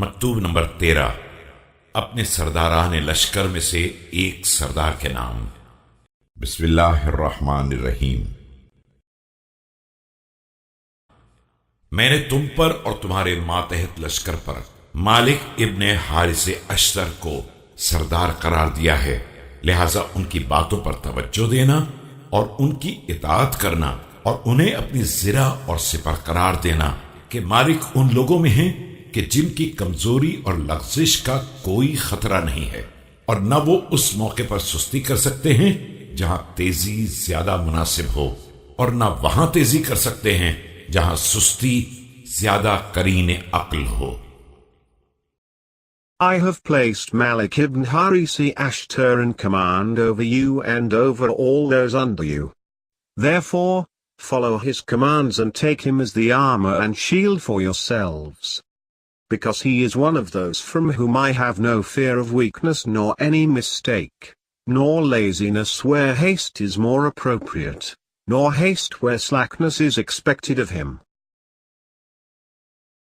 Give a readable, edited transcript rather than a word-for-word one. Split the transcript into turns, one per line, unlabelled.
مکتوب نمبر 13 اپنے سرداران لشکر میں سے ایک سردار کے نام۔ بسم اللہ الرحمن الرحیم۔ میں نے تم پر اور تمہارے ماتحت لشکر پر مالک ابن حارث اشتر کو سردار قرار دیا ہے، لہذا ان کی باتوں پر توجہ دینا اور ان کی اطاعت کرنا اور انہیں اپنی زرہ اور سپر قرار دینا کہ مالک ان لوگوں میں ہیں کہ جن کی کمزوری اور لغزش کا کوئی خطرہ نہیں ہے، اور نہ وہ اس موقع پر سستی کر سکتے ہیں جہاں تیزی زیادہ مناسب ہو، اور نہ وہاں تیزی کر سکتے ہیں جہاں سستی زیادہ قرین عقل ہو۔
I have placed Malik ibn Harisi Ashtar in command over you and over all those under you. Therefore, follow his commands and take him as the armor and shield for yourselves. Because he is one of those from whom I have no fear of weakness nor any mistake, nor laziness where haste is more appropriate, nor haste where slackness is expected of him.